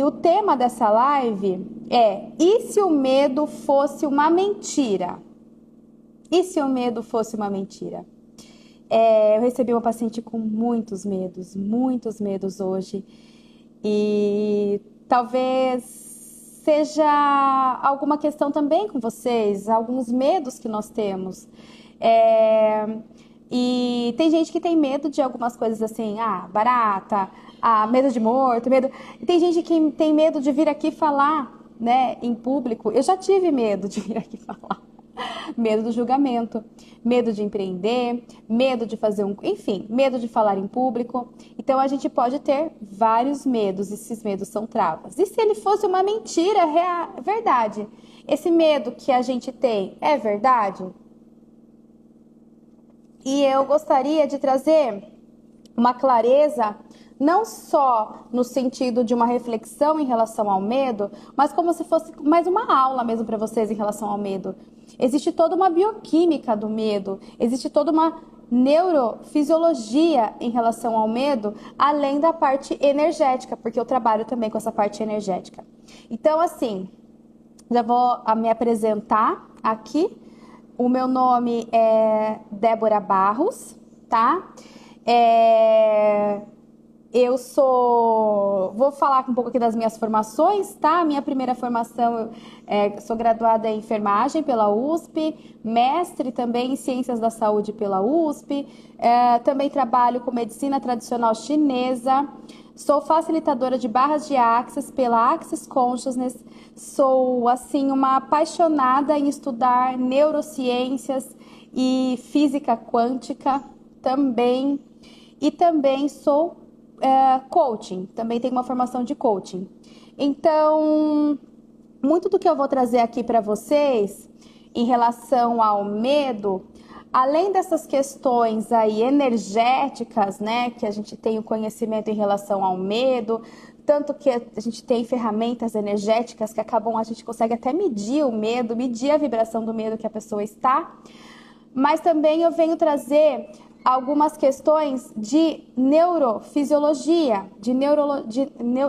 o tema dessa live é: e se o medo fosse uma mentira? E se o medo fosse uma mentira? Eu recebi uma paciente com muitos medos hoje. E talvez seja alguma questão também com vocês, alguns medos que nós temos. E tem gente que tem medo de algumas coisas assim, barata, medo de morto, medo. E tem gente que tem medo de vir aqui falar, né, em público. Eu já tive medo de vir aqui falar. Medo do julgamento, medo de empreender, medo de fazer enfim, medo de falar em público. Então a gente pode ter vários medos, esses medos são travas. E se ele fosse uma mentira, verdade? Esse medo que a gente tem é verdade? E eu gostaria de trazer uma clareza, não só no sentido de uma reflexão em relação ao medo, mas como se fosse mais uma aula mesmo para vocês em relação ao medo. Existe toda uma bioquímica do medo, existe toda uma neurofisiologia em relação ao medo, além da parte energética, porque eu trabalho também com essa parte energética. Então, assim, já vou me apresentar aqui. O meu nome é Débora Barros, tá? Vou falar um pouco aqui das minhas formações, tá? Minha primeira formação, sou graduada em enfermagem pela USP, mestre também em ciências da saúde pela USP, também trabalho com medicina tradicional chinesa, sou facilitadora de barras de Access pela Access Consciousness, sou, assim, uma apaixonada em estudar neurociências e física quântica também, e também sou coaching, também tenho uma formação de coaching. Então, muito do que eu vou trazer aqui para vocês em relação ao medo, além dessas questões aí energéticas, né, que a gente tem o conhecimento em relação ao medo, tanto que a gente tem ferramentas energéticas que a gente consegue até medir o medo, medir a vibração do medo que a pessoa está, mas também eu venho trazer algumas questões de neurofisiologia, de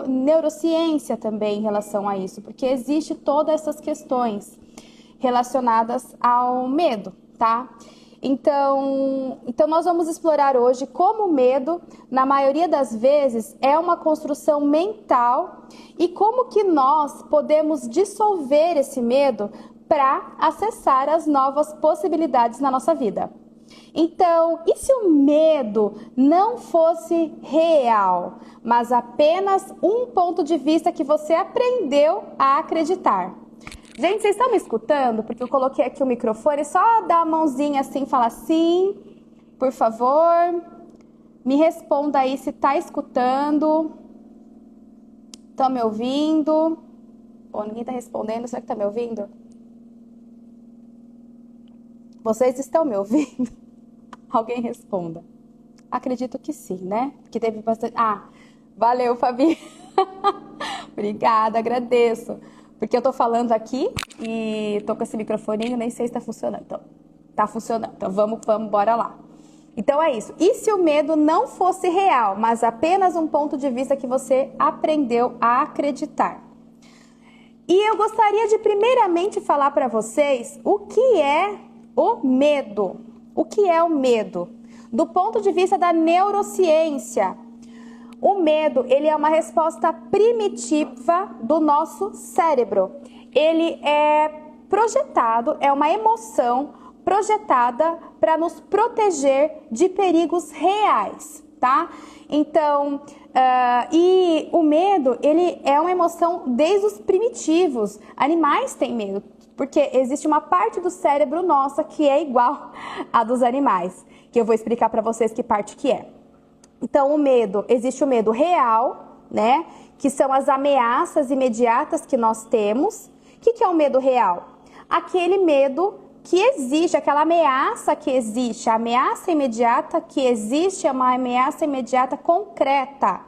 neurociência também em relação a isso, porque existe todas essas questões relacionadas ao medo, tá? Então nós vamos explorar hoje como o medo, na maioria das vezes, é uma construção mental e como que nós podemos dissolver esse medo para acessar as novas possibilidades na nossa vida. Então, e se o medo não fosse real, mas apenas um ponto de vista que você aprendeu a acreditar? Gente, vocês estão me escutando? Porque eu coloquei aqui o microfone, só dá a mãozinha assim, fala sim, por favor. Me responda aí se está escutando. Estão me ouvindo? Pô, ninguém está respondendo, será que está me ouvindo? Vocês estão me ouvindo? Alguém responda. Acredito que sim, né? Porque teve bastante... valeu, Fabi. Obrigada, agradeço. Porque eu tô falando aqui e tô com esse microfoninho, nem sei se tá funcionando. Então, tá funcionando. Então, vamos, bora lá. Então, é isso. E se o medo não fosse real, mas apenas um ponto de vista que você aprendeu a acreditar? E eu gostaria de, primeiramente, falar para vocês o que é o medo. O que é o medo? Do ponto de vista da neurociência, o medo, ele é uma resposta primitiva do nosso cérebro. Ele é projetado, é uma emoção projetada para nos proteger de perigos reais, tá? Então, e o medo, ele é uma emoção desde os primitivos. Animais têm medo, porque existe uma parte do cérebro nossa que é igual à dos animais, que eu vou explicar para vocês que parte que é. Então, existe o medo real, né? Que são as ameaças imediatas que nós temos. O que é o medo real? Aquele medo que existe, aquela ameaça que existe. A ameaça imediata que existe é uma ameaça imediata concreta.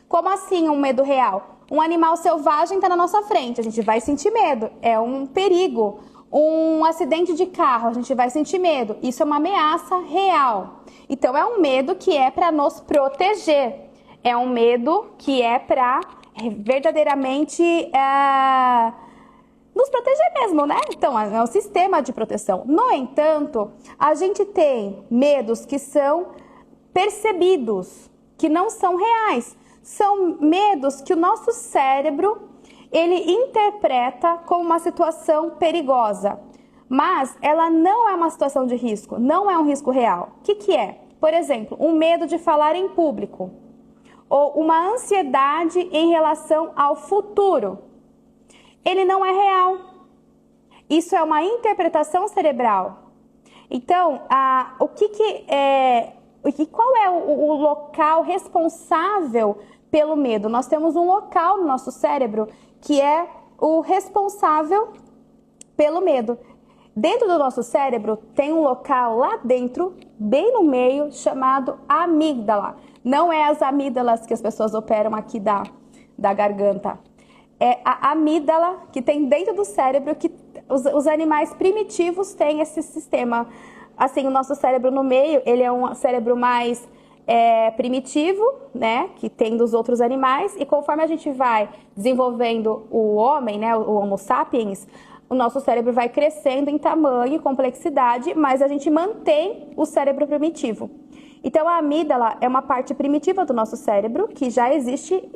Como assim um medo real? Um animal selvagem está na nossa frente, a gente vai sentir medo. É um perigo. Um acidente de carro, a gente vai sentir medo. Isso é uma ameaça real. Então, é um medo que é para nos proteger. É um medo que é para verdadeiramente nos proteger mesmo, né? Então, é um sistema de proteção. No entanto, a gente tem medos que são percebidos, que não são reais. São medos que o nosso cérebro, ele interpreta como uma situação perigosa. Mas ela não é uma situação de risco, não é um risco real. O que é? Por exemplo, um medo de falar em público. Ou uma ansiedade em relação ao futuro. Ele não é real. Isso é uma interpretação cerebral. Então, qual é o local responsável pelo medo? Nós temos um local no nosso cérebro que é o responsável pelo medo. Dentro do nosso cérebro tem um local lá dentro, bem no meio, chamado amígdala. Não é as amígdalas que as pessoas operam aqui da garganta. É a amígdala que tem dentro do cérebro, que os animais primitivos têm esse sistema. Assim, o nosso cérebro no meio, ele é um cérebro mais primitivo, né, que tem dos outros animais, e conforme a gente vai desenvolvendo o homem, né, o Homo sapiens, o nosso cérebro vai crescendo em tamanho e complexidade, mas a gente mantém o cérebro primitivo. Então, a amígdala é uma parte primitiva do nosso cérebro, que já existe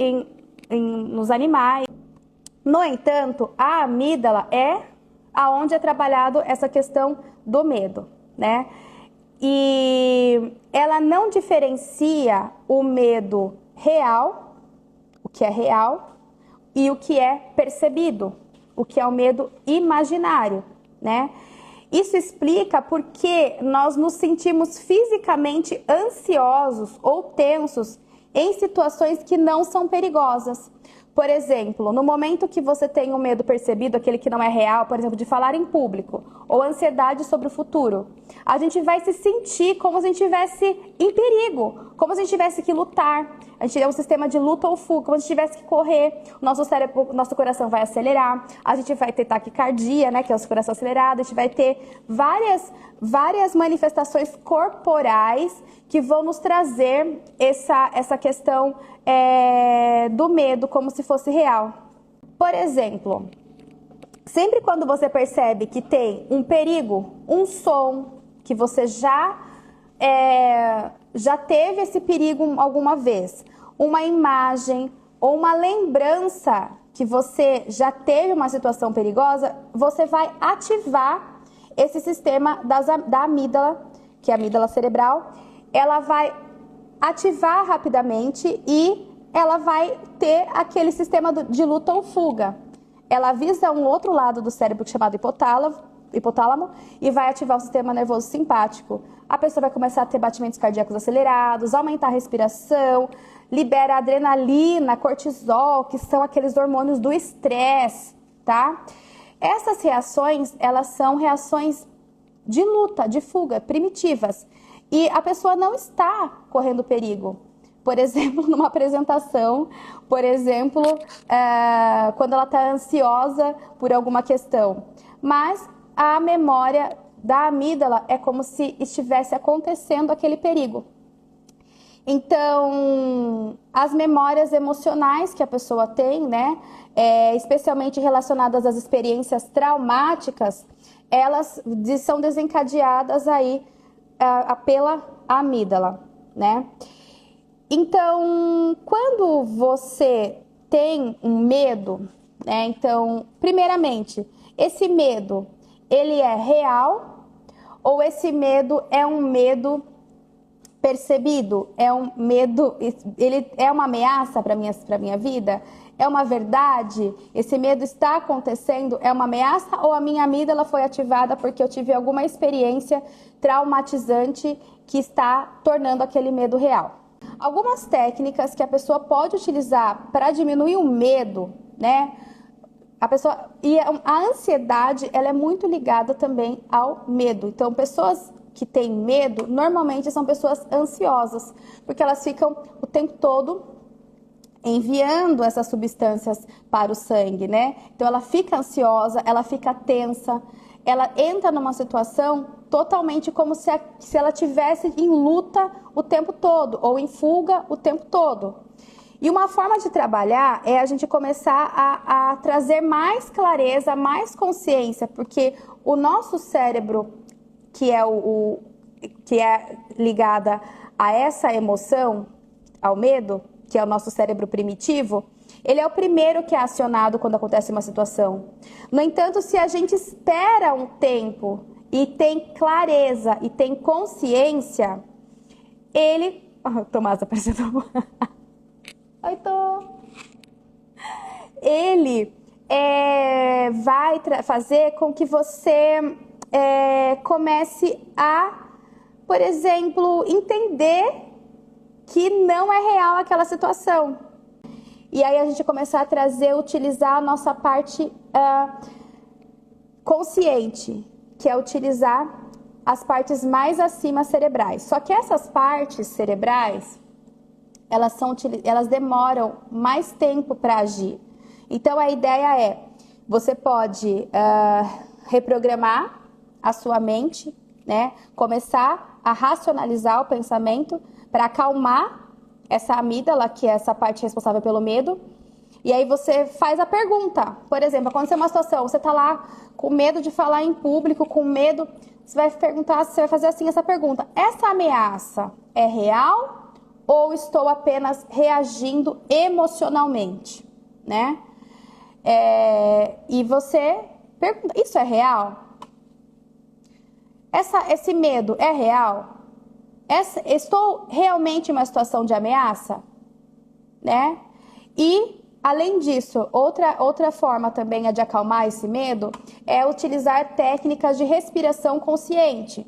nos animais. No entanto, a amígdala é aonde é trabalhado essa questão do medo, né? E ela não diferencia o medo real, o que é real, e o que é percebido, o que é o medo imaginário, né? Isso explica por que nós nos sentimos fisicamente ansiosos ou tensos em situações que não são perigosas. Por exemplo, no momento que você tem um medo percebido, aquele que não é real, por exemplo, de falar em público, ou ansiedade sobre o futuro, a gente vai se sentir como se a gente estivesse em perigo, como se a gente tivesse que lutar. A gente é um sistema de luta ou fuga, como se a gente tivesse que correr. O nosso cérebro, nosso coração vai acelerar, a gente vai ter taquicardia, né, que é o coração acelerado, a gente vai ter várias manifestações corporais que vão nos trazer essa questão do medo como se fosse real. Por exemplo, sempre quando você percebe que tem um perigo, um som, que você já teve esse perigo alguma vez, uma imagem ou uma lembrança que você já teve uma situação perigosa, você vai ativar esse sistema da amígdala, que é a amígdala cerebral. Ela vai ativar rapidamente e ela vai ter aquele sistema de luta ou fuga. Ela avisa um outro lado do cérebro chamado hipotálamo e vai ativar o sistema nervoso simpático. A pessoa vai começar a ter batimentos cardíacos acelerados, aumentar a respiração, libera adrenalina, cortisol, que são aqueles hormônios do estresse, tá? Essas reações, elas são reações de luta, de fuga, primitivas. E a pessoa não está correndo perigo. Por exemplo, numa apresentação, por exemplo, quando ela está ansiosa por alguma questão. Mas a memória da amígdala é como se estivesse acontecendo aquele perigo. Então, as memórias emocionais que a pessoa tem, né, especialmente relacionadas às experiências traumáticas, elas são desencadeadas aí pela amígdala, né? Então, quando você tem um medo, né? Então, primeiramente, esse medo, ele é real ou esse medo é um medo percebido? É um medo, ele é uma ameaça para minha vida? É uma verdade? Esse medo está acontecendo? É uma ameaça ou a minha amígdala foi ativada porque eu tive alguma experiência traumatizante que está tornando aquele medo real? Algumas técnicas que a pessoa pode utilizar para diminuir o medo, né? A ansiedade, ela é muito ligada também ao medo. Então, pessoas que têm medo, normalmente são pessoas ansiosas, porque elas ficam o tempo todo enviando essas substâncias para o sangue, né? Então, ela fica ansiosa, ela fica tensa, ela entra numa situação totalmente como se ela estivesse em luta o tempo todo, ou em fuga o tempo todo. E uma forma de trabalhar é a gente começar a trazer mais clareza, mais consciência, porque o nosso cérebro, que é ligada a essa emoção, ao medo, que é o nosso cérebro primitivo, ele é o primeiro que é acionado quando acontece uma situação. No entanto, se a gente espera um tempo e tem clareza e tem consciência, ele... Oh, Tomás aparecendo. Oi, Tô. Ele vai fazer com que você comece a, por exemplo, entender que não é real aquela situação. E aí a gente começar a utilizar a nossa parte consciente, que é utilizar as partes mais acima cerebrais. Só que essas partes cerebrais, elas demoram mais tempo para agir. Então a ideia é, você pode reprogramar a sua mente, né? Começar a racionalizar o pensamento para acalmar essa amígdala, que é essa parte responsável pelo medo. E aí você faz a pergunta. Por exemplo, aconteceu uma situação, você está lá com medo de falar em público, com medo, você vai perguntar, você vai fazer assim essa pergunta: essa ameaça é real ou estou apenas reagindo emocionalmente, né? E você pergunta, isso é real? Esse medo é real? Estou realmente em uma situação de ameaça? Né? E, além disso, outra forma também de acalmar esse medo é utilizar técnicas de respiração consciente.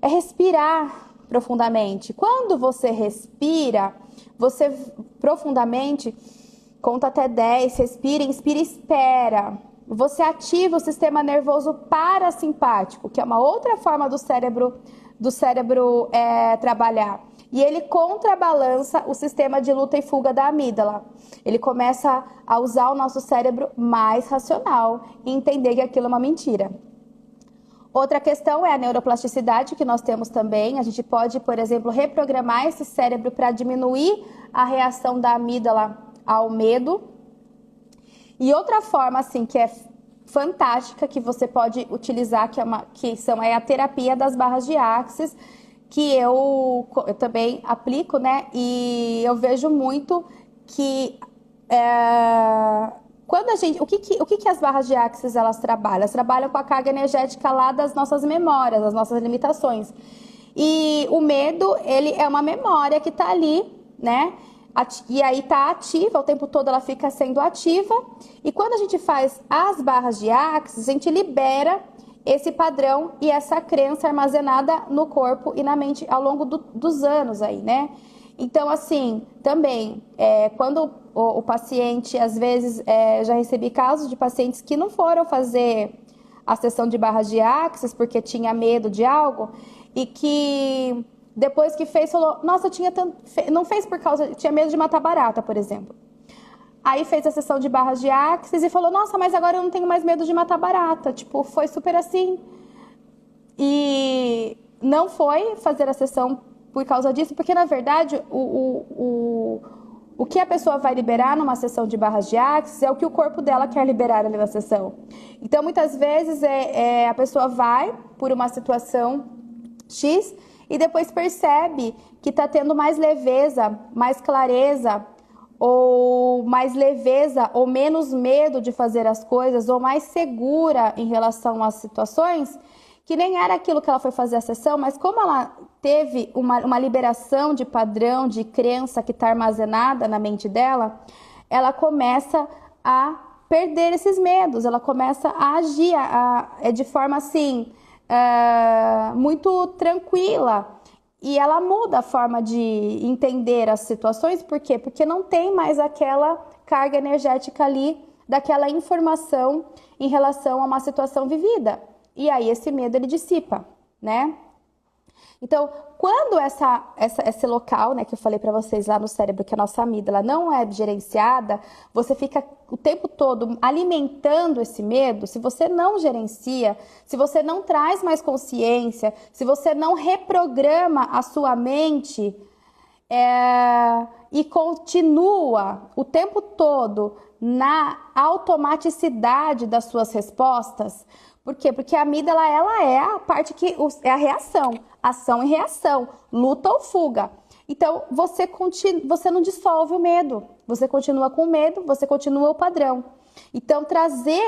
É respirar profundamente. Quando você respira, você profundamente conta até 10, respira, inspira e espera. Você ativa o sistema nervoso parasimpático, que é uma outra forma do cérebro trabalhar. E ele contrabalança o sistema de luta e fuga da amígdala. Ele começa a usar o nosso cérebro mais racional e entender que aquilo é uma mentira. Outra questão é a neuroplasticidade, que nós temos também. A gente pode, por exemplo, reprogramar esse cérebro para diminuir a reação da amígdala ao medo. E outra forma, assim, que é fantástica, que você pode utilizar, que é a terapia das barras de Axis, que eu também aplico, né? E eu vejo muito que quando o que as barras de Axis elas trabalham? Elas trabalham com a carga energética lá das nossas memórias, das nossas limitações. E o medo, ele é uma memória que está ali, né? E aí está ativa, o tempo todo ela fica sendo ativa. E quando a gente faz as barras de Axis, a gente libera esse padrão e essa crença armazenada no corpo e na mente ao longo dos anos aí, né? Então, assim, também, quando o paciente, às vezes, já recebi casos de pacientes que não foram fazer a sessão de barras de Axis porque tinha medo de algo e que depois que fez, falou, nossa, não fez por causa, tinha medo de matar barata, por exemplo. Aí fez a sessão de barras de Axis e falou, nossa, mas agora eu não tenho mais medo de matar barata. Tipo, foi super assim. E não foi fazer a sessão por causa disso, porque na verdade o que a pessoa vai liberar numa sessão de barras de Axis é o que o corpo dela quer liberar ali na sessão. Então, muitas vezes a pessoa vai por uma situação X e depois percebe que está tendo mais leveza, mais clareza, ou mais leveza, ou menos medo de fazer as coisas, ou mais segura em relação às situações, que nem era aquilo que ela foi fazer a sessão, mas como ela teve uma liberação de padrão, de crença que está armazenada na mente dela, ela começa a perder esses medos, ela começa a agir de forma assim, muito tranquila. E ela muda a forma de entender as situações, por quê? Porque não tem mais aquela carga energética ali, daquela informação em relação a uma situação vivida. E aí esse medo ele dissipa, né? Então, quando esse local, né, que eu falei para vocês lá no cérebro, que a nossa amígdala não é gerenciada, você fica o tempo todo alimentando esse medo. Se você não gerencia, se você não traz mais consciência, se você não reprograma a sua mente, e continua o tempo todo na automaticidade das suas respostas. Por quê? Porque a amígdala, ela é a parte que é a reação, ação e reação, luta ou fuga. Então, você não dissolve o medo, você continua com o medo, você continua o padrão. Então,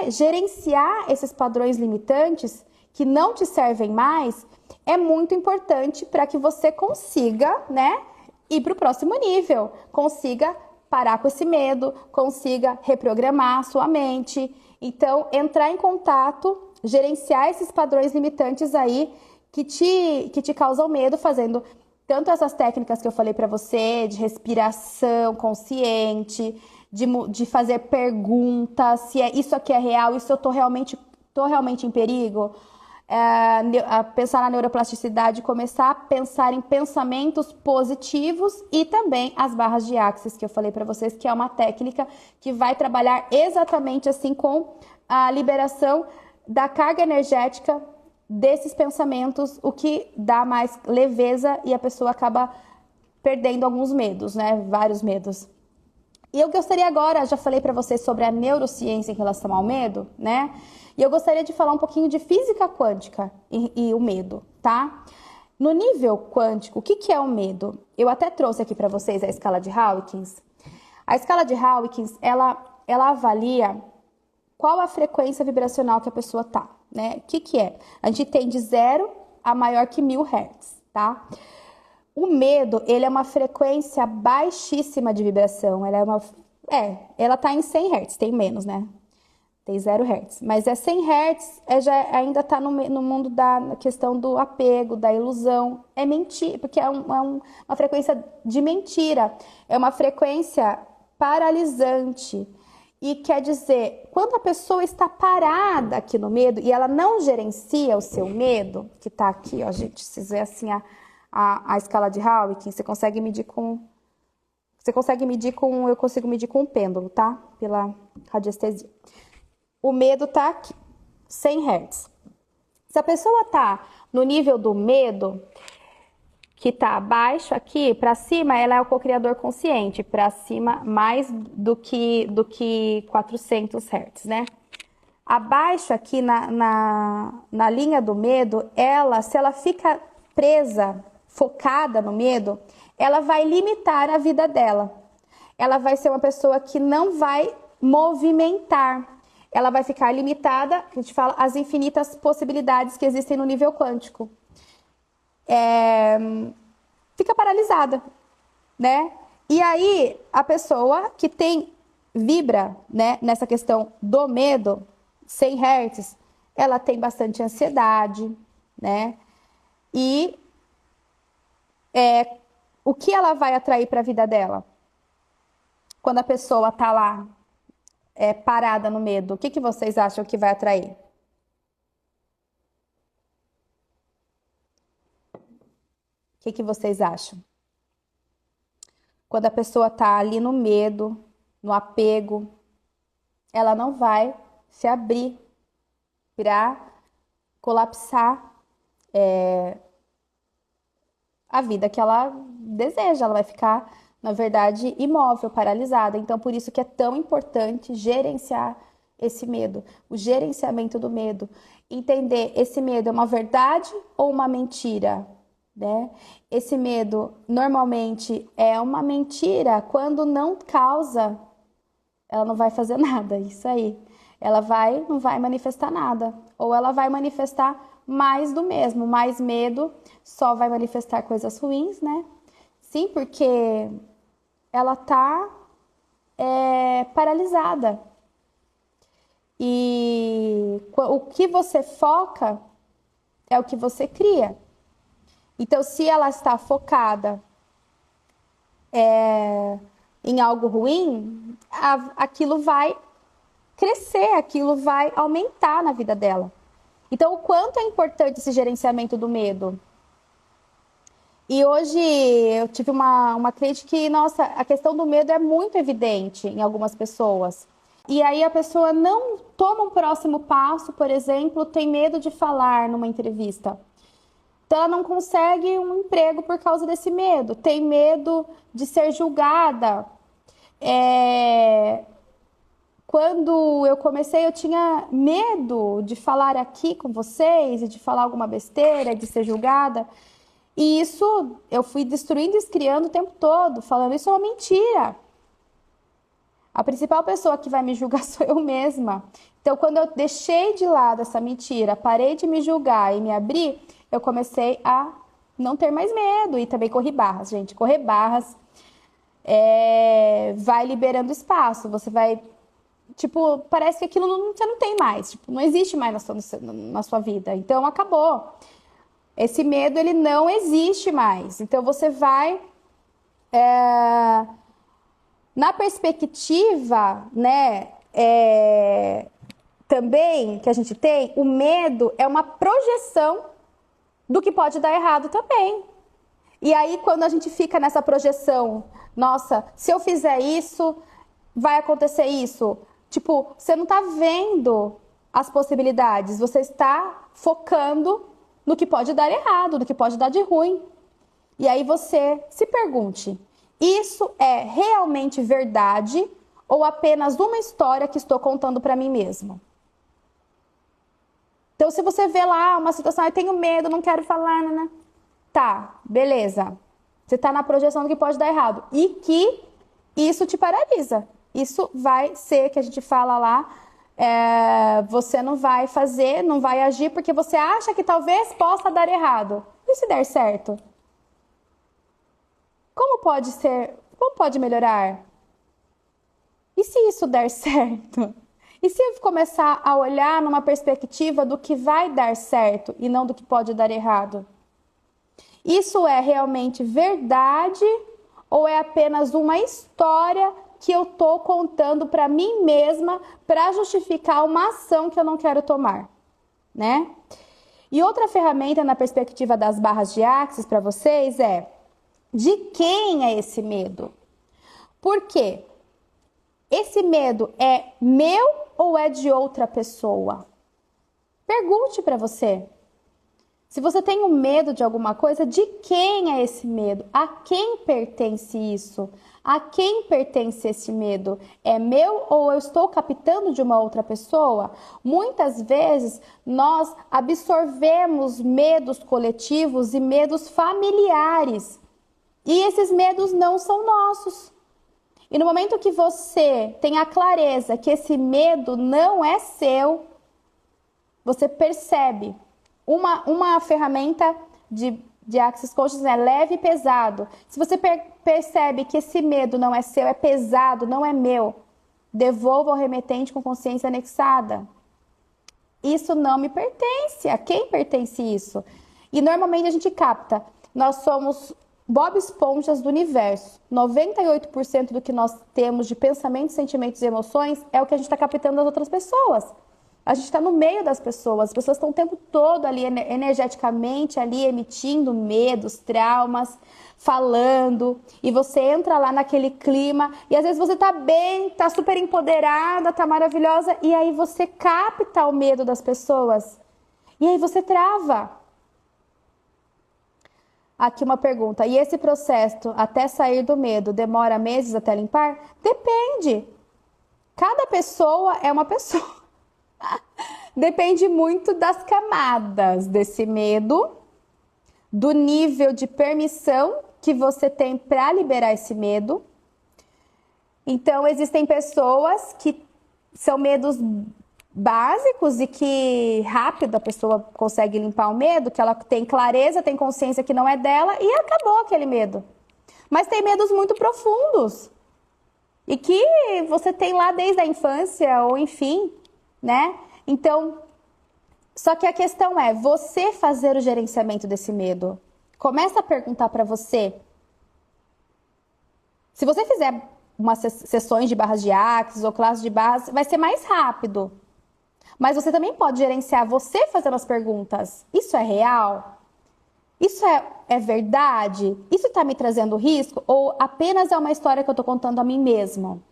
gerenciar esses padrões limitantes que não te servem mais é muito importante para que você consiga, né, ir para o próximo nível, consiga parar com esse medo, consiga reprogramar a sua mente. Então, entrar em contato, gerenciar esses padrões limitantes aí que te causam medo, fazendo tanto essas técnicas que eu falei para você, de respiração consciente, de fazer perguntas, se isso aqui é real, isso eu tô realmente em perigo. Pensar na neuroplasticidade, começar a pensar em pensamentos positivos e também as barras de Axis, que eu falei para vocês, que é uma técnica que vai trabalhar exatamente assim com a liberação da carga energética desses pensamentos, o que dá mais leveza e a pessoa acaba perdendo alguns medos, né? Vários medos. E eu gostaria agora, já falei para vocês sobre a neurociência em relação ao medo, né? E eu gostaria de falar um pouquinho de física quântica e o medo, tá? No nível quântico, o que é o medo? Eu até trouxe aqui para vocês a escala de Hawkins. A escala de Hawkins, ela avalia qual a frequência vibracional que a pessoa tá, né? O que é? A gente tem de 0 a maior que 1000 Hz, tá? O medo, ele é uma frequência baixíssima de vibração. Ela tá em 100 Hz, tem menos, né? Tem 0 Hz. Mas 100 Hz ainda tá no mundo da questão do apego, da ilusão. É mentira, porque é uma frequência de mentira. É uma frequência paralisante. E quer dizer, quando a pessoa está parada aqui no medo e ela não gerencia o seu medo, que tá aqui, ó, gente, vocês veem assim a escala de Hawkins, eu consigo medir com um pêndulo, tá? Pela radiestesia. O medo tá aqui, 100 Hz. Se a pessoa tá no nível do medo, que tá abaixo aqui, para cima, ela é o co-criador consciente, para cima mais do que 400 Hz, né? Abaixo aqui na linha do medo, se ela fica presa, focada no medo, ela vai limitar a vida dela. Ela vai ser uma pessoa que não vai movimentar. Ela vai ficar limitada, a gente fala, às infinitas possibilidades que existem no nível quântico. Fica paralisada, né? E aí, a pessoa que vibra, né, nessa questão do medo, 100 Hz, ela tem bastante ansiedade, né? E o que ela vai atrair para a vida dela? Quando a pessoa tá lá, parada no medo, o que vocês acham que vai atrair? O que vocês acham? Quando a pessoa tá ali no medo, no apego, ela não vai se abrir para colapsar a vida que ela deseja. Ela vai ficar, na verdade, imóvel, paralisada. Então, por isso que é tão importante gerenciar esse medo, o gerenciamento do medo. Entender, esse medo é uma verdade ou uma mentira? Né? Esse medo normalmente é uma mentira quando não causa, ela não vai fazer nada, isso aí. Ela não vai manifestar nada, ou ela vai manifestar mais do mesmo, mais medo, só vai manifestar coisas ruins, né? Sim, porque ela tá paralisada. E o que você foca é o que você cria. Então, se ela está focada em algo ruim, aquilo vai crescer, aquilo vai aumentar na vida dela. Então, o quanto é importante esse gerenciamento do medo? E hoje eu tive uma cliente que, nossa, a questão do medo é muito evidente em algumas pessoas. E aí a pessoa não toma um próximo passo, por exemplo, tem medo de falar numa entrevista. Então ela não consegue um emprego por causa desse medo. Tem medo de ser julgada. Quando eu comecei, eu tinha medo de falar aqui com vocês, e de falar alguma besteira, de ser julgada. E isso eu fui destruindo e escriando o tempo todo, falando isso é uma mentira. A principal pessoa que vai me julgar sou eu mesma. Então, quando eu deixei de lado essa mentira, parei de me julgar e me abri, eu comecei a não ter mais medo. E também corri barras, gente. Correr barras vai liberando espaço. Você vai... Tipo, parece que aquilo você não tem mais. Tipo, não existe mais na sua vida. Então, acabou. Esse medo, ele não existe mais. Então, você vai... Na perspectiva, né, também que a gente tem, o medo é uma projeção do que pode dar errado também. E aí, quando a gente fica nessa projeção, nossa, se eu fizer isso, vai acontecer isso. Tipo, você não está vendo as possibilidades, você está focando no que pode dar errado, no que pode dar de ruim. E aí você se pergunte, isso é realmente verdade ou apenas uma história que estou contando para mim mesmo? Então, se você vê lá uma situação, eu tenho medo, não quero falar, né? Tá, beleza. Você está na projeção do que pode dar errado. E que isso te paralisa. Isso vai ser, que a gente fala lá, você não vai fazer, não vai agir, porque você acha que talvez possa dar errado. E se der certo? Como pode ser? Como pode melhorar? E se isso der certo? E se eu começar a olhar numa perspectiva do que vai dar certo e não do que pode dar errado? Isso é realmente verdade ou é apenas uma história que eu estou contando para mim mesma para justificar uma ação que eu não quero tomar, né? E outra ferramenta na perspectiva das barras de Axis para vocês é: de quem é esse medo? Por quê? Esse medo é meu ou é de outra pessoa? Pergunte para você. Se você tem um medo de alguma coisa, de quem é esse medo? A quem pertence isso? A quem pertence esse medo? É meu ou eu estou captando de uma outra pessoa? Muitas vezes nós absorvemos medos coletivos e medos familiares. E esses medos não são nossos. E no momento que você tem a clareza que esse medo não é seu, você percebe. Uma ferramenta de Axis Coaching é leve e pesado. Se você percebe que esse medo não é seu, é pesado, não é meu, devolva ao remetente com consciência anexada. Isso não me pertence. A quem pertence isso? E normalmente a gente capta. Nós somos Bob Esponjas do universo. 98% do que nós temos de pensamentos, sentimentos e emoções é o que a gente está captando das outras pessoas. A gente está no meio das pessoas. As pessoas estão o tempo todo ali, energeticamente, ali emitindo medos, traumas, falando. E você entra lá naquele clima. E às vezes você está bem, está super empoderada, está maravilhosa. E aí você capta o medo das pessoas. E aí você trava. Aqui uma pergunta. E esse processo até sair do medo demora meses até limpar? Depende. Cada pessoa é uma pessoa. Depende muito das camadas desse medo, do nível de permissão que você tem para liberar esse medo. Então, existem pessoas que são medos básicos e que rápido a pessoa consegue limpar o medo, que ela tem clareza, tem consciência que não é dela e acabou aquele medo. Mas tem medos muito profundos e que você tem lá desde a infância ou enfim, né? Então, só que a questão é você fazer o gerenciamento desse medo. Começa a perguntar para você. Se você fizer umas sessões de barras de Axis ou classes de barras, vai ser mais rápido. Mas você também pode gerenciar você fazendo as perguntas. Isso é real? Isso é verdade? Isso está me trazendo risco? Ou apenas é uma história que eu estou contando a mim mesmo?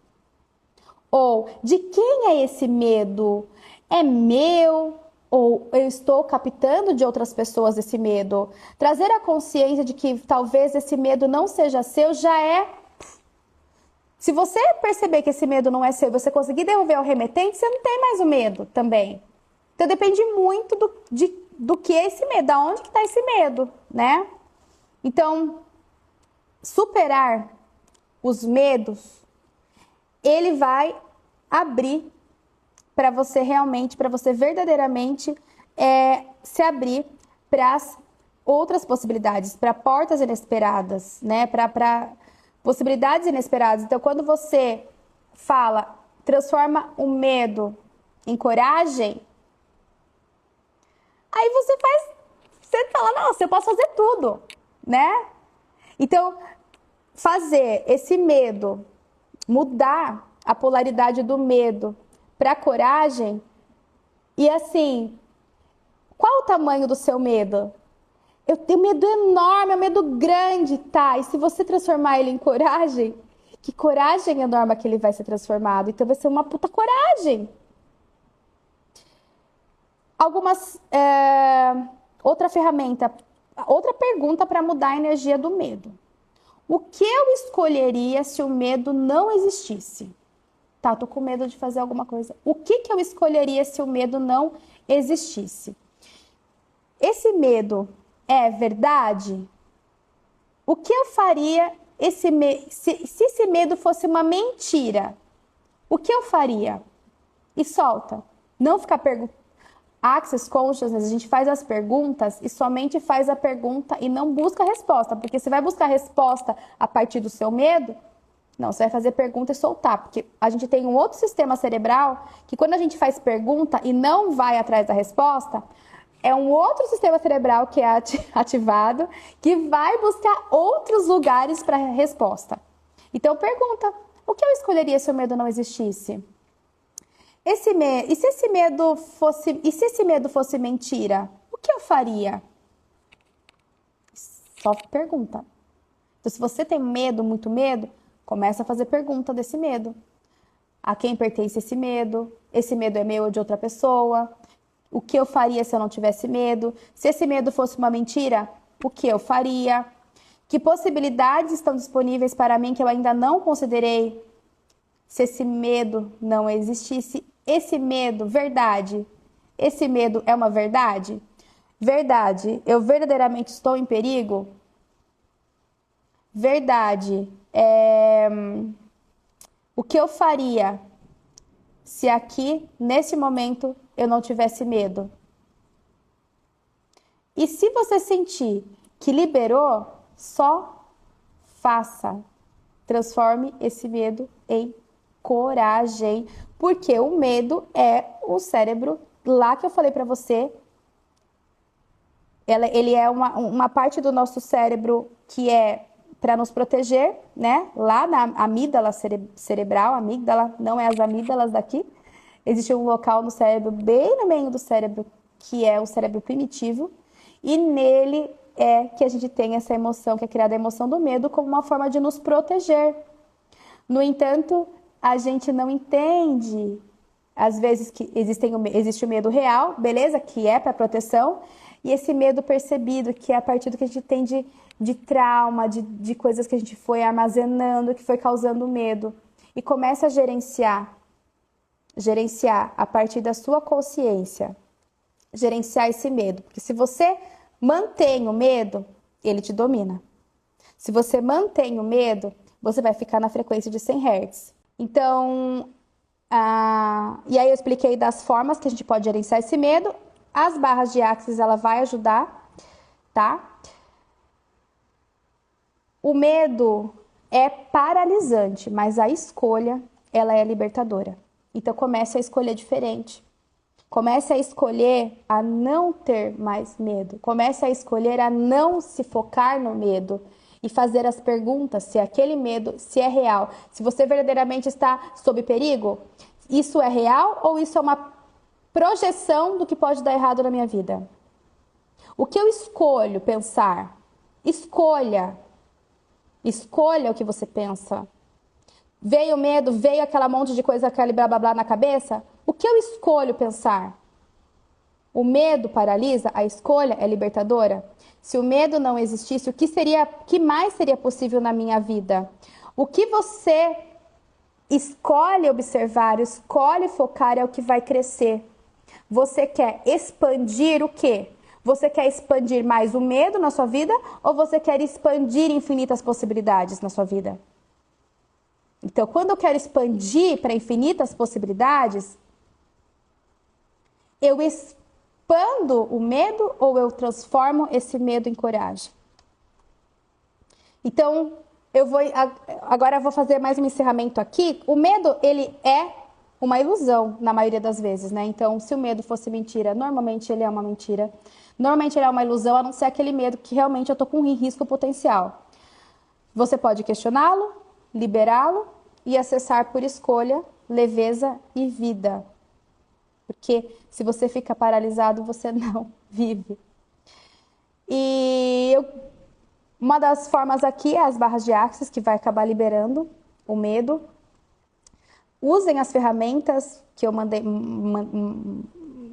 Ou de quem é esse medo? É meu? Ou eu estou captando de outras pessoas esse medo? Trazer a consciência de que talvez esse medo não seja seu já é... Se você perceber que esse medo não é seu, você conseguir devolver ao remetente, você não tem mais o medo também. Então depende muito do que é esse medo, aonde que está esse medo, né? Então, superar os medos, ele vai abrir para você realmente, para você verdadeiramente se abrir para as outras possibilidades, para portas inesperadas, né? Para possibilidades inesperadas. Então, quando você transforma o medo em coragem, aí você fala, nossa, eu posso fazer tudo, né? Então, fazer esse medo, mudar a polaridade do medo para coragem, e assim, qual o tamanho do seu medo? Eu tenho medo enorme, é um medo grande, tá? E se você transformar ele em coragem, que coragem enorme que ele vai ser transformado? Então vai ser uma puta coragem. Outra ferramenta, outra pergunta para mudar a energia do medo. O que eu escolheria se o medo não existisse? Tá, tô com medo de fazer alguma coisa. O que eu escolheria se o medo não existisse? Esse medo é verdade? O que eu faria se esse medo fosse uma mentira? O que eu faria? E solta. Não ficar perguntando. Access Consciousness, a gente faz as perguntas e somente faz a pergunta e não busca a resposta. Porque você vai buscar a resposta a partir do seu medo, não, você vai fazer pergunta e soltar. Porque a gente tem um outro sistema cerebral que quando a gente faz pergunta e não vai atrás da resposta, é um outro sistema cerebral que é ativado, que vai buscar outros lugares para a resposta. Então pergunta, o que eu escolheria se o medo não existisse? E se esse medo fosse mentira, o que eu faria? Só pergunta. Então, se você tem medo, muito medo, começa a fazer pergunta desse medo. A quem pertence esse medo? Esse medo é meu ou de outra pessoa? O que eu faria se eu não tivesse medo? Se esse medo fosse uma mentira, o que eu faria? Que possibilidades estão disponíveis para mim que eu ainda não considerei? Se esse medo não existisse, esse medo, verdade, esse medo é uma verdade? Verdade, eu verdadeiramente estou em perigo? Verdade, o que eu faria se aqui, nesse momento, eu não tivesse medo? E se você sentir que liberou, só faça. Transforme esse medo em coragem, porque o medo é o cérebro lá que eu falei para você. Ele é uma parte do nosso cérebro que é para nos proteger, né? Lá na amígdala cerebral, amígdala não é as amígdalas daqui. Existe um local no cérebro, bem no meio do cérebro, que é o cérebro primitivo, e nele é que a gente tem essa emoção, que é criada a emoção do medo, como uma forma de nos proteger. No entanto, a gente não entende, às vezes, que existe o medo real, beleza? Que é para proteção, e esse medo percebido, que é a partir do que a gente tem de trauma, de coisas que a gente foi armazenando, que foi causando medo. E começa a gerenciar a partir da sua consciência, gerenciar esse medo. Porque se você mantém o medo, ele te domina. Se você mantém o medo, você vai ficar na frequência de 100 Hz. Então, e aí eu expliquei das formas que a gente pode gerenciar esse medo. As barras de Access, ela vai ajudar, tá? O medo é paralisante, mas a escolha, ela é libertadora. Então, comece a escolher diferente. Comece a escolher a não ter mais medo. Comece a escolher a não se focar no medo e fazer as perguntas se aquele medo, se é real. Se você verdadeiramente está sob perigo, isso é real ou isso é uma projeção do que pode dar errado na minha vida? O que eu escolho pensar? Escolha. Escolha o que você pensa. Veio medo, veio aquela monte de coisa, aquele blá blá blá na cabeça? O que eu escolho pensar? O medo paralisa, a escolha é libertadora? Se o medo não existisse, o que mais seria possível na minha vida? O que você escolhe observar, escolhe focar é o que vai crescer. Você quer expandir o quê? Você quer expandir mais o medo na sua vida ou você quer expandir infinitas possibilidades na sua vida? Então, quando eu quero expandir para infinitas possibilidades, eu expando o medo ou eu transformo esse medo em coragem? Então, agora eu vou fazer mais um encerramento aqui. O medo, ele é uma ilusão, na maioria das vezes, né? Então, se o medo fosse mentira, normalmente ele é uma mentira. Normalmente ele é uma ilusão, a não ser aquele medo que realmente eu tô com um risco potencial. Você pode questioná-lo, liberá-lo e acessar por escolha, leveza e vida. Porque se você fica paralisado, você não vive. Uma das formas aqui é as barras de Axis, que vai acabar liberando o medo. Usem as ferramentas que eu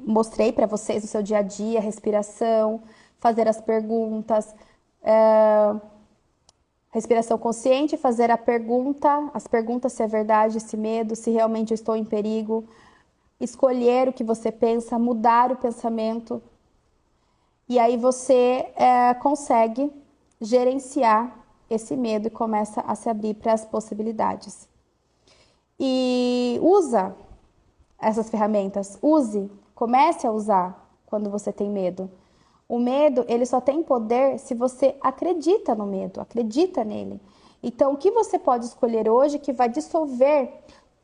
mostrei para vocês no seu dia a dia, respiração, fazer as perguntas, respiração consciente, fazer as perguntas se é verdade esse medo, se realmente eu estou em perigo, escolher o que você pensa, mudar o pensamento, e aí você consegue gerenciar esse medo e começa a se abrir para as possibilidades. E usa essas ferramentas, comece a usar quando você tem medo. O medo, ele só tem poder se você acredita no medo, acredita nele. Então, o que você pode escolher hoje que vai dissolver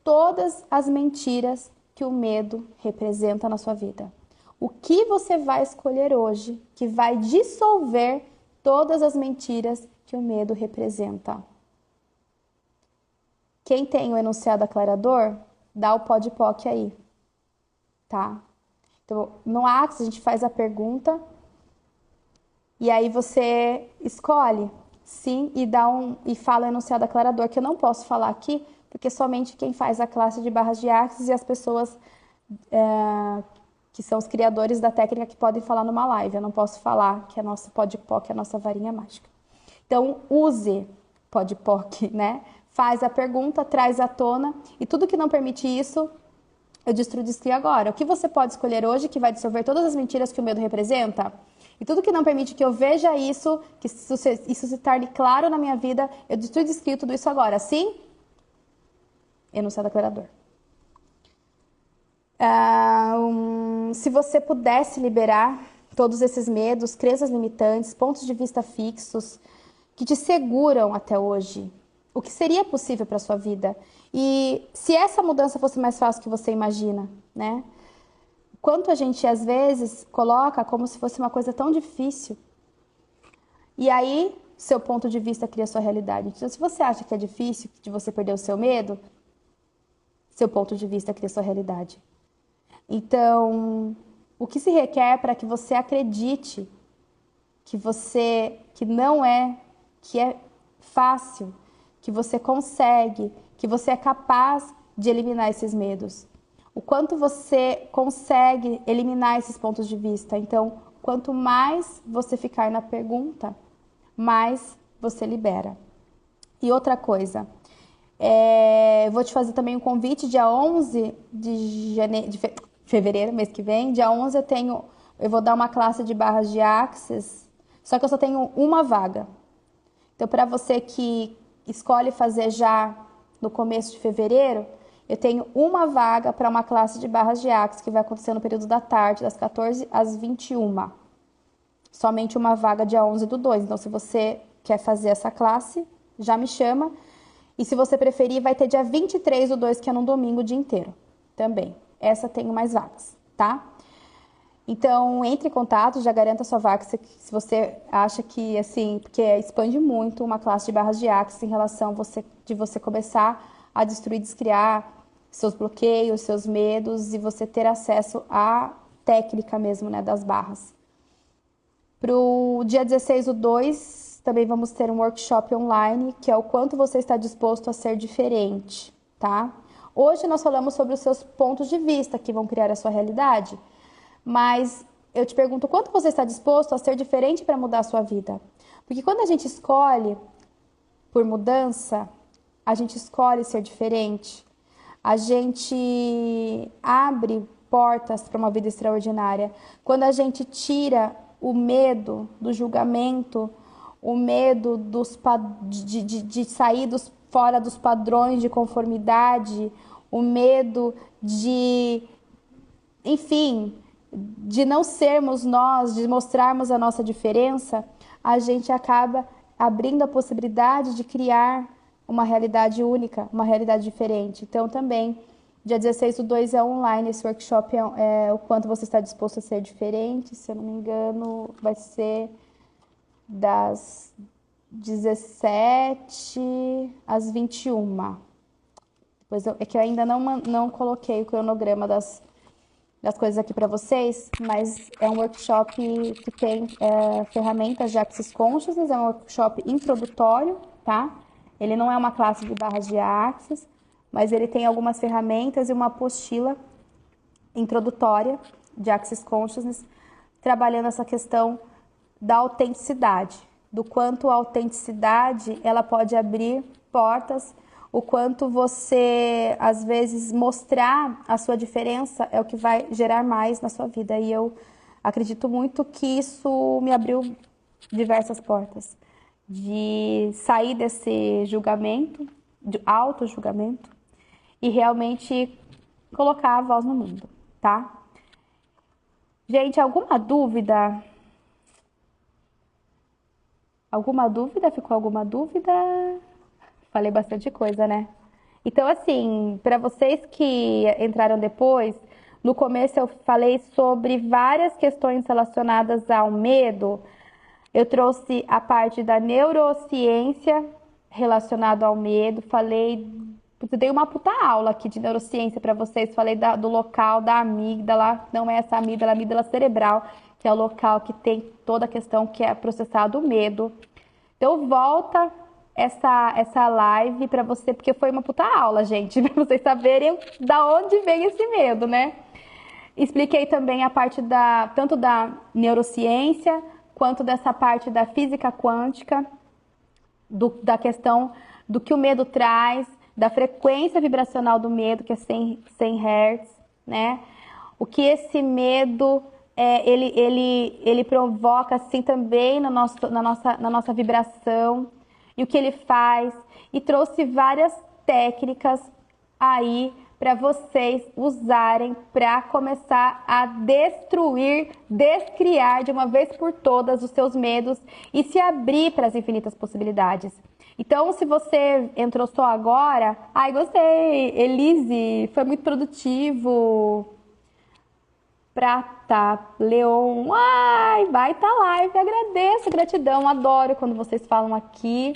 todas as mentiras que o medo representa na sua vida? O que você vai escolher hoje que vai dissolver todas as mentiras que o medo representa? Quem tem o enunciado aclarador, dá o pode POC aí, tá? Então, no Axis, a gente faz a pergunta e aí você escolhe sim e fala o enunciado aclarador, que eu não posso falar aqui, porque somente quem faz a classe de barras de Axis e as pessoas que são os criadores da técnica que podem falar numa live. Eu não posso falar que é nosso pode POC, é a nossa varinha mágica. Então, use pode POC, né? Faz a pergunta, traz à tona, e tudo que não permite isso, eu destruo agora. O que você pode escolher hoje que vai dissolver todas as mentiras que o medo representa? E tudo que não permite que eu veja isso, que isso se torne claro na minha vida, eu destruo tudo isso agora. Sim? Enunciado aclarador. Se você pudesse liberar todos esses medos, crenças limitantes, pontos de vista fixos, que te seguram até hoje, o que seria possível para a sua vida? E se essa mudança fosse mais fácil que você imagina, né? Quanto a gente, às vezes, coloca como se fosse uma coisa tão difícil. E aí, seu ponto de vista cria sua realidade. Então, se você acha que é difícil de você perder o seu medo, seu ponto de vista cria sua realidade. Então, o que se requer para que você acredite que é fácil, que você consegue, que você é capaz de eliminar esses medos. O quanto você consegue eliminar esses pontos de vista. Então, quanto mais você ficar na pergunta, mais você libera. E outra coisa, vou te fazer também um convite, dia 11 de fevereiro, mês que vem, dia 11 eu vou dar uma classe de barras de Axis, só que eu só tenho uma vaga. Então, para você que escolhe fazer já no começo de fevereiro, eu tenho uma vaga para uma classe de barras de Axis que vai acontecer no período da tarde, das 14 às 21. Somente uma vaga dia 11/2. Então, se você quer fazer essa classe, já me chama. E se você preferir, vai ter dia 23/2, que é num domingo o dia inteiro também. Essa tenho mais vagas, tá? Então, entre em contato, já garanta a sua vaga se você acha que, assim, porque expande muito uma classe de barras de Axis em relação de você começar a destruir, descriar seus bloqueios, seus medos e você ter acesso à técnica mesmo, né, das barras. Para o dia 16/2, também vamos ter um workshop online, que é o quanto você está disposto a ser diferente, tá? Hoje nós falamos sobre os seus pontos de vista que vão criar a sua realidade. mas eu te pergunto, quanto você está disposto a ser diferente para mudar a sua vida? Porque quando a gente escolhe por mudança, a gente escolhe ser diferente, a gente abre portas para uma vida extraordinária. Quando a gente tira o medo do julgamento, o medo de sair fora dos padrões de conformidade, o medo de, enfim, de não sermos nós, de mostrarmos a nossa diferença, a gente acaba abrindo a possibilidade de criar uma realidade única, uma realidade diferente. Então, também, dia 16/2 é online, esse workshop é o quanto você está disposto a ser diferente, se eu não me engano, vai ser das 17 às 21. Depois é que eu ainda não coloquei o cronograma das coisas aqui para vocês, mas é um workshop que tem ferramentas de Access Consciousness, é um workshop introdutório, tá? Ele não é uma classe de barras de Access, mas ele tem algumas ferramentas e uma apostila introdutória de Access Consciousness, trabalhando essa questão da autenticidade, do quanto a autenticidade ela pode abrir portas, o quanto você, às vezes, mostrar a sua diferença é o que vai gerar mais na sua vida. E eu acredito muito que isso me abriu diversas portas. De sair desse julgamento, de auto-julgamento, e realmente colocar a voz no mundo, tá? Gente, alguma dúvida? Alguma dúvida? Ficou alguma dúvida? Falei bastante coisa, né? Então, assim, para vocês que entraram depois, no começo eu falei sobre várias questões relacionadas ao medo. Eu trouxe a parte da neurociência relacionada ao medo. Dei uma puta aula aqui de neurociência para vocês. Falei do local da amígdala, não é essa amígdala, a amígdala cerebral, que é o local que tem toda a questão que é processado o medo. Então, volta essa live para você, porque foi uma puta aula, gente, para vocês saberem da onde vem esse medo, né? Expliquei também a parte tanto da neurociência, quanto dessa parte da física quântica, da questão do que o medo traz, da frequência vibracional do medo, que é 100 Hz, né? O que esse medo ele provoca assim também na nossa vibração, e o que ele faz, e trouxe várias técnicas aí para vocês usarem para começar a destruir, descriar de uma vez por todas os seus medos e se abrir para as infinitas possibilidades. Então, se você entrou só agora, ai, gostei, Elise, foi muito produtivo. Prata, Leon, ai, baita live, agradeço, gratidão, adoro quando vocês falam aqui.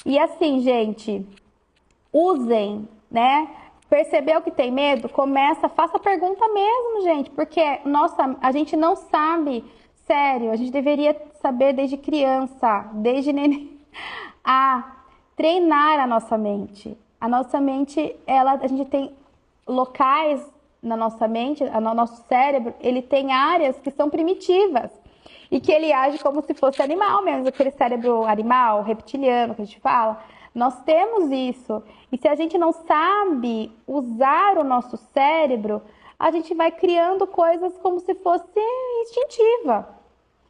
E assim, gente, usem, né? Percebeu que tem medo? Faça a pergunta mesmo, gente, porque a gente não sabe, sério, a gente deveria saber desde criança, desde neném, a treinar a nossa mente. A nossa mente, a gente tem locais na nossa mente, no nosso cérebro, ele tem áreas que são primitivas e que ele age como se fosse animal mesmo, aquele cérebro animal, reptiliano que a gente fala. Nós temos isso. E se a gente não sabe usar o nosso cérebro, a gente vai criando coisas como se fosse instintiva.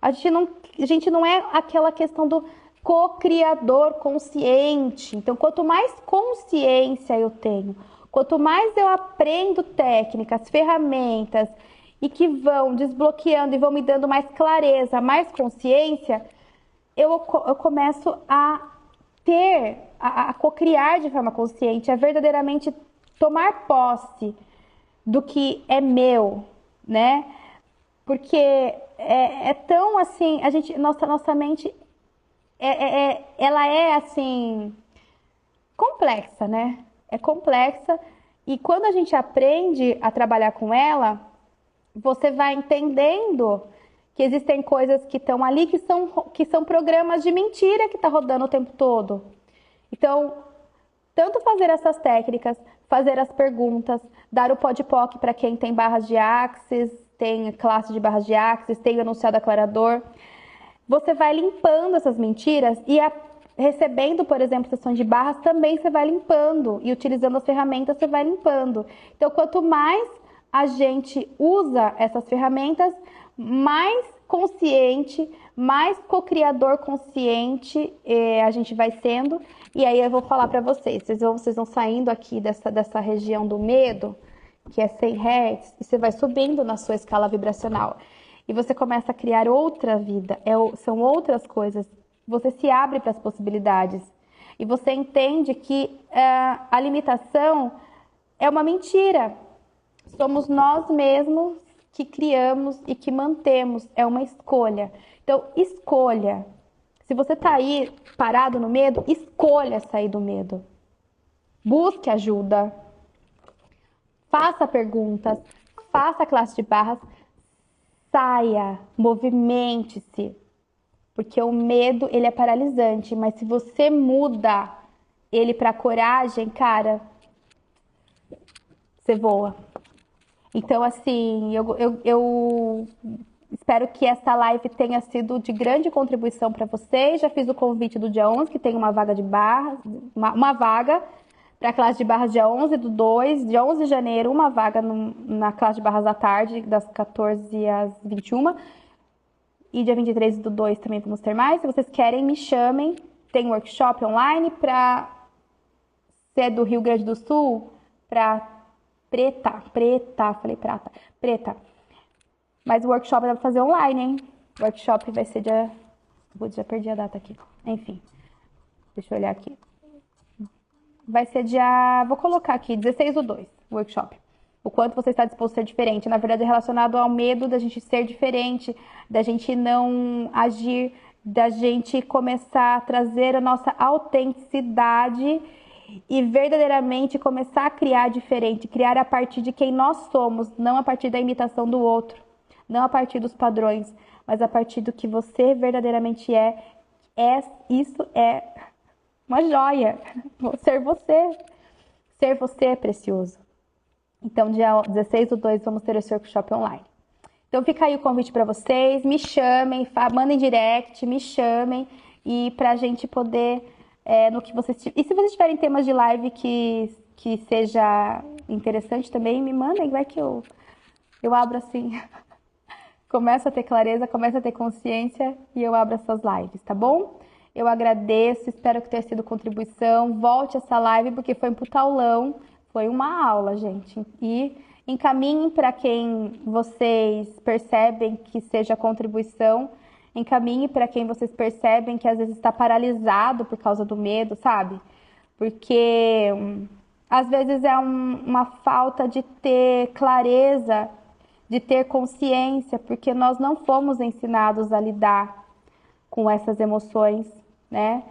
A gente não é aquela questão do co-criador consciente. Então, quanto mais consciência eu tenho, quanto mais eu aprendo técnicas, ferramentas e que vão desbloqueando e vão me dando mais clareza, mais consciência, eu começo a co-criar de forma consciente, a verdadeiramente tomar posse do que é meu, né? Porque é tão assim, nossa mente, ela é assim, complexa, né? É complexa, e quando a gente aprende a trabalhar com ela, você vai entendendo que existem coisas que estão ali que são programas de mentira que está rodando o tempo todo. Então, tanto fazer essas técnicas, fazer as perguntas, dar o podpoc para quem tem barras de Access, tem classe de barras de Axis, tem o enunciado aclarador. Você vai limpando essas mentiras e recebendo, por exemplo, sessões de barras, também você vai limpando. E utilizando as ferramentas, você vai limpando. Então, quanto mais a gente usa essas ferramentas, mais consciente, mais co-criador consciente a gente vai sendo. E aí eu vou falar para vocês, vocês vão saindo aqui dessa região do medo, que é 100 Hz, e você vai subindo na sua escala vibracional. E você começa a criar outra vida, são outras coisas. Você se abre para as possibilidades. E você entende que a limitação é uma mentira. Somos nós mesmos que criamos e que mantemos. É uma escolha. Então, escolha. Se você está aí parado no medo, escolha sair do medo. Busque ajuda. Faça perguntas. Faça a classe de barras. Saia. Movimente-se. Porque o medo, ele é paralisante. Mas se você muda ele para coragem, cara, você voa. Então, assim, eu espero que essa live tenha sido de grande contribuição para vocês. Já fiz o convite do dia 11, que tem uma vaga de barras, uma vaga para a classe de barras dia 11/2, dia 11 de janeiro, uma vaga na classe de barras da tarde, das 14 às 21. E dia 23/2 também vamos ter mais. Se vocês querem, me chamem. Tem workshop online para ser do Rio Grande do Sul, para Preta. Mas o workshop dá pra fazer online, hein? O workshop vai ser dia... Já perdi a data aqui. Enfim, deixa eu olhar aqui. Vai ser dia... Vou colocar aqui, 16/2, o workshop. O quanto você está disposto a ser diferente. Na verdade, é relacionado ao medo da gente ser diferente, da gente não agir, da gente começar a trazer a nossa autenticidade e verdadeiramente começar a criar diferente, criar a partir de quem nós somos, não a partir da imitação do outro, não a partir dos padrões, mas a partir do que você verdadeiramente é. Isso é uma joia. Ser você. Ser você é precioso. Então, dia 16/2, vamos ter esse workshop online. Então, fica aí o convite para vocês. Me chamem, mandem direct, me chamem, e para a gente poder... no que vocês... E se vocês tiverem temas de live que seja interessante também, me mandem, vai que eu abro assim. Começo a ter clareza, começo a ter consciência e eu abro essas lives, tá bom? Eu agradeço, espero que tenha sido contribuição. Volte essa live porque foi um puta aulão, foi uma aula, gente. E encaminhem para quem vocês percebem que seja contribuição. Encaminhe para quem vocês percebem que às vezes está paralisado por causa do medo, sabe? Porque às vezes é uma falta de ter clareza, de ter consciência, porque nós não fomos ensinados a lidar com essas emoções, né?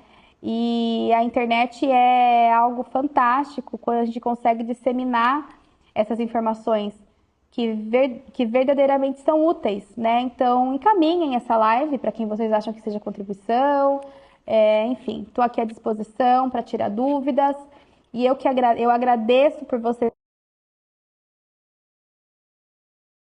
E a internet é algo fantástico quando a gente consegue disseminar essas informações que verdadeiramente são úteis, né? Então, encaminhem essa live para quem vocês acham que seja contribuição. Enfim, estou aqui à disposição para tirar dúvidas. E eu agradeço por vocês